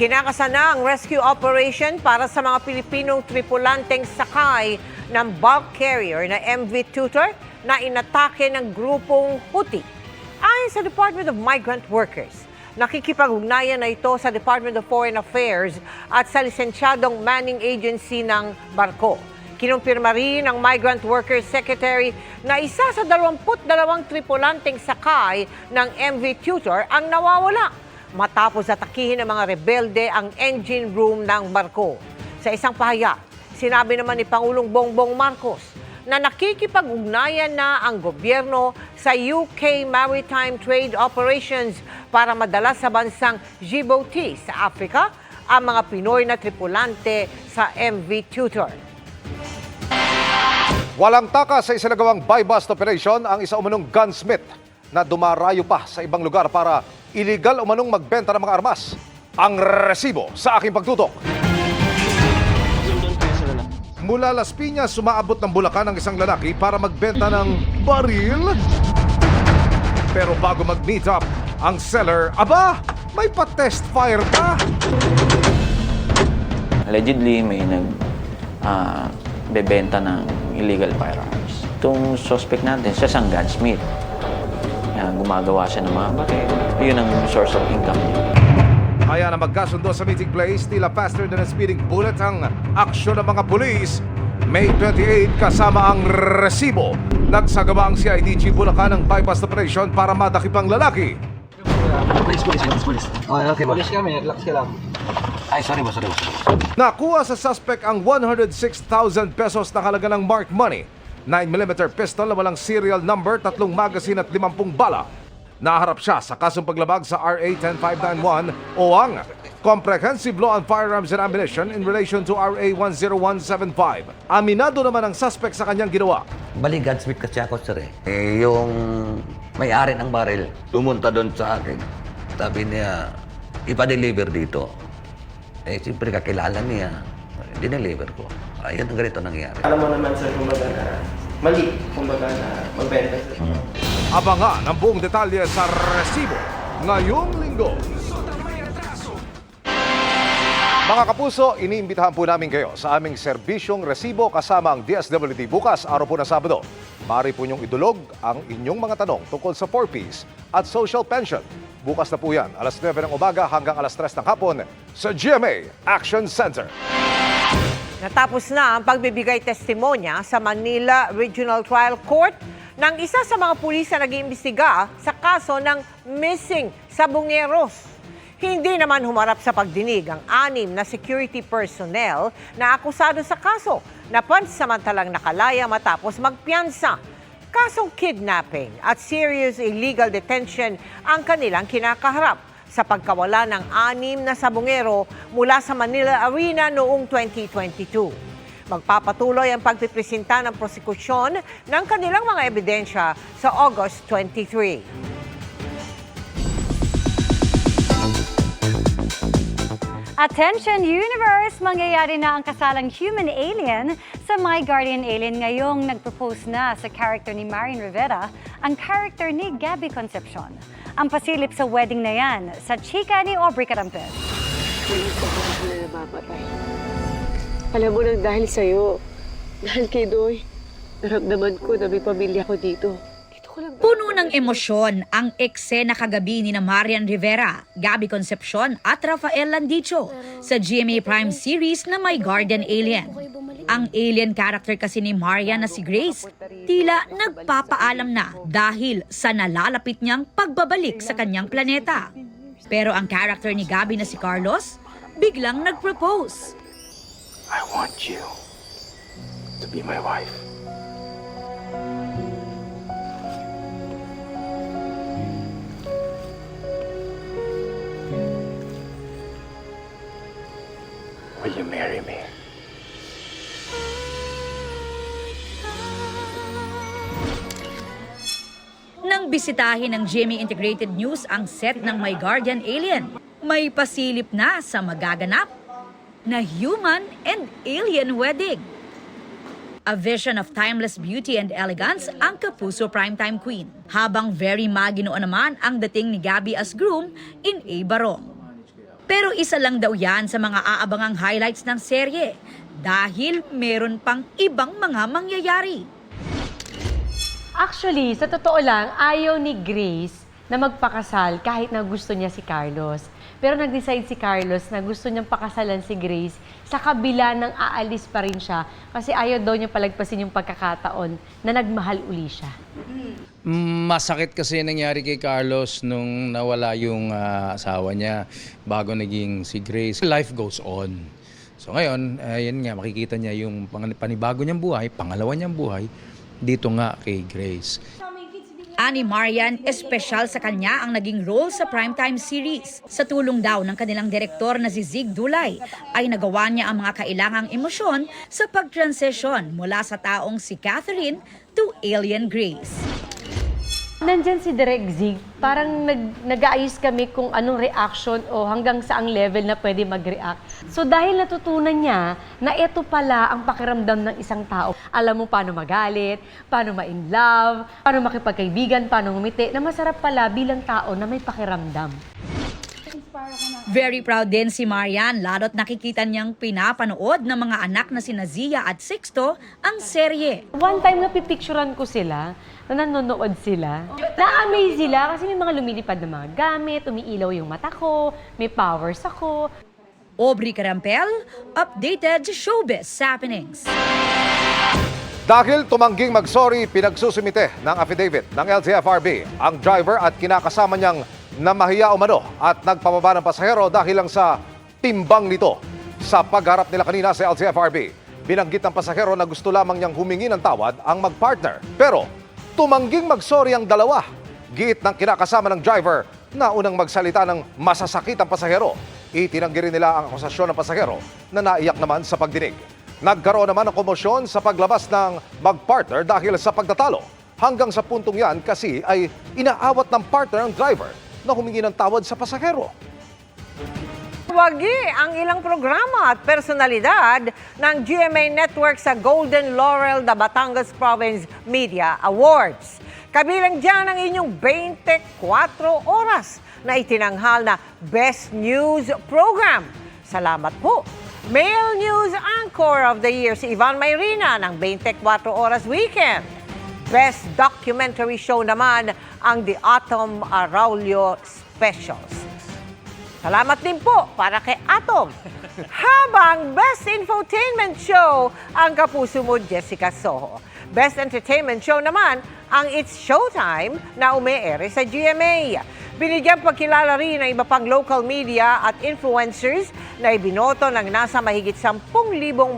Ikinakasa na ang rescue operation para sa mga Pilipinong tripulanteng sakay ng bulk carrier na MV Tutor na inatake ng grupong Houthi. Ayon sa Department of Migrant Workers, nakikipag-ugnayan na ito sa Department of Foreign Affairs at sa lisensyadong manning agency ng barko. Kinumpirma rin ng Migrant Workers Secretary na isa sa 22 tripulanteng sakay ng MV Tutor ang nawawala matapos atakihin ng mga rebelde ang engine room ng barko. Sa isang pahayag, sinabi naman ni Pangulong Bongbong Marcos na nakikipag-ugnayan na ang gobyerno sa UK Maritime Trade Operations para madala sa bansang Djibouti sa Africa ang mga Pinoy na tripulante sa MV Tutor. Walang taka sa isinagawang buy-bust operation ang isa umanong gunsmith na dumarayo pa sa ibang lugar para iligal umanong magbenta ng mga armas. Ang resibo sa aking pagtutok. Mula Las Piñas, sumaabot ng Bulacan ang isang lalaki para magbenta ng baril. Pero bago mag-meet up, ang seller, aba, may pa-test fire pa. Allegedly, may bebenta ng illegal firearms. Itong suspect natin, siya isang gunsmith. Gumagawa siya ng mga baril. Yun ang source of income niya. Kaya na magkasundo sa meeting place, tila faster than a speeding bullet ang aksyon ng mga pulis. May 28 kasama ang resibo. Nagsagawa ang CIDG Bulacan ng bypass operation para madakip ang lalaki. Police. Okay ba? Police kami, relax ka lang. Ay, sorry ba. Nakuha sa suspect ang 106,000 pesos na halaga ng marked money, 9mm pistol na walang serial number, 3 magazine at 50 bala. Naharap siya sa kasong paglabag sa RA 10591 o ang Comprehensive Law on Firearms and Ammunition in relation to RA 10175. Aminado naman ang suspect sa kanyang ginawa. Bali, gunsmith kasi ako, sir yung may-ari ng baril, pumunta doon sa akin. Sabi niya, ipa-deliver dito. Siyempre kakilala niya. Dineliver ko. Ayun ang ganito nangyari. Alam mo naman, sir, kumbaga na mali, kumbaga na magbenta. Abangan ang buong detalye sa resibo ngayong linggo. Mga kapuso, iniimbitahan po namin kayo sa aming serbisyong resibo kasama ang DSWD bukas, araw po ng Sabado. Maaari po niyong idulog ang inyong mga tanong tungkol sa 4Ps at social pension. Bukas na po yan, alas 9 ng umaga hanggang alas 3 ng hapon sa GMA Action Center. Natapos na ang pagbibigay testimonya sa Manila Regional Trial Court ng isa sa mga pulis na nag-iimbestiga sa kaso ng missing sabongeros. Hindi naman humarap sa pagdinig ang 6 na security personnel na akusado sa kaso na pansamantalang nakalaya matapos magpiyansa. Kasong kidnapping at serious illegal detention ang kanilang kinakaharap sa pagkawala ng 6 na sabongero mula sa Manila Arena noong 2022. Magpapatuloy ang pagpipresenta ng prosekusyon ng kanilang mga ebidensya sa August 23. Attention Universe! Mangyayari na ang kasalang human-alien sa My Guardian Alien ngayong nag-propose na sa character ni Marian Rivera ang character ni Gabby Concepcion. Ang pasilip sa wedding na yan sa chika ni Aubrey Carampes. Hindi ko pa ako na nababatay. Alam mo nang dahil sa'yo, dahil kay Doy, naramdaman ko na may pamilya ko dito. Puno ng emosyon ang eksena kagabi ni Marian Rivera, Gabby Concepcion at Rafael Landicho sa GMA Prime series na My Guardian Alien. Ang alien character kasi ni Marian na si Grace, tila nagpapaalam na dahil sa nalalapit niyang pagbabalik sa kanyang planeta. Pero ang character ni Gabby na si Carlos, biglang nag-propose. I want you to be my wife. Will you marry me? Nang bisitahin ng GMA Integrated News ang set ng My Guardian Alien, may pasilip na sa magaganap na human and alien wedding. A vision of timeless beauty and elegance ang Kapuso Primetime Queen, habang very maginoo naman ang dating ni Gabby as groom in A. Barong. Pero isa lang daw yan sa mga aabangang highlights ng serye dahil meron pang ibang mga mangyayari. Actually, sa totoo lang, ayaw ni Grace na magpakasal kahit na gusto niya si Carlos. Pero nag-decide si Carlos na gusto niyang pakasalan si Grace sa kabila ng aalis pa rin siya kasi ayaw daw niya palagpasin yung pagkakataon na nagmahal uli siya. Masakit kasi nangyari kay Carlos nung nawala yung asawa niya bago naging si Grace. Life goes on. So ngayon, yun nga, makikita niya yung panibago niyang buhay, pangalawa niyang buhay, dito nga kay Grace. Ani Marian, espesyal sa kanya ang naging role sa primetime series. Sa tulong daw ng kanilang direktor na si Zig Dulay, ay nagawa niya ang mga kailangang emosyon sa pag-transition mula sa taong si Catherine to Alien Grace. Nandyan si Direk Zig, parang nag-aayos kami kung anong reaction o hanggang saang level na pwede mag-react. So dahil natutunan niya na ito pala ang pakiramdam ng isang tao. Alam mo paano magalit, paano ma-in love, paano makipagkaibigan, paano ngumiti, na masarap pala bilang tao na may pakiramdam. Very proud din si Marian lalo't nakikita niyang pinapanood ng mga anak na sina Zia at Sixto ang serye. One time na pipicturean ko sila, na nanonood sila. Na-amaze sila kasi may mga lumilipad na mga gamit, umiilaw yung mata ko, may powers ako. Aubrey Carampel, updated sa showbiz happenings. Dahil tumangging mag-sorry, pinagsusumite ng affidavit ng LTFRB ang driver at kinakasama niyang namahiya umano at nagpababa ng pasahero dahil lang sa timbang nito. Sa pagharap nila kanina sa LTFRB, binanggit ng pasahero na gusto lamang niyang humingi ng tawad ang mag-partner. Pero tumangging mag-sorry ang dalawa. Giit ng kinakasama ng driver na unang magsalita ng masasakit ang pasahero. Itinanggi rin nila ang akusasyon ng pasahero na naiyak naman sa pagdinig. Nagkaroon naman ng komosyon sa paglabas ng mag-partner dahil sa pagtatalo. Hanggang sa puntong yan kasi ay inaawat ng partner ang driver na humingi ng tawad sa pasahero. Wagi ang ilang programa at personalidad ng GMA Network sa Golden Laurel na Batangas Province Media Awards. Kabilang dyan ang inyong 24 oras na itinanghal na Best News Program. Salamat po. Male News Anchor of the Year si Ivan Mayrina ng 24 Oras Weekend. Best Documentary Show naman ang The Atom Araulio Specials. Salamat din po para kay Atom. Habang Best Infotainment Show ang kapuso mo, Jessica Soho. Best Entertainment Show naman ang It's Showtime na ume-ere sa GMA. Binigyan pagkilala rin ng iba pang local media at influencers na ibinoto ng nasa mahigit 10,000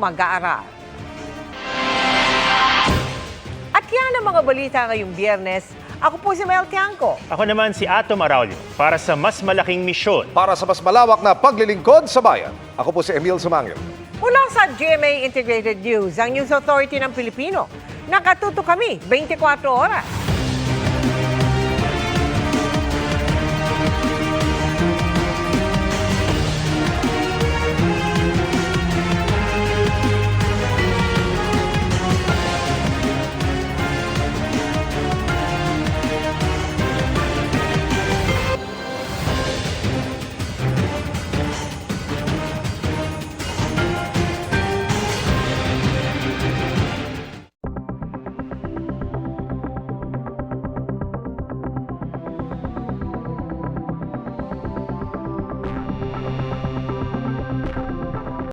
mag-aaral. At yan ang mga balita ngayong Biyernes. Ako po si Mel Tiangco. Ako naman si Atom Araulio para sa mas malaking misyon. Para sa mas malawak na paglilingkod sa bayan, ako po si Emil Sumangil. Mula sa GMA Integrated News, ang News Authority ng Pilipino. Nakatuto kami 24 oras.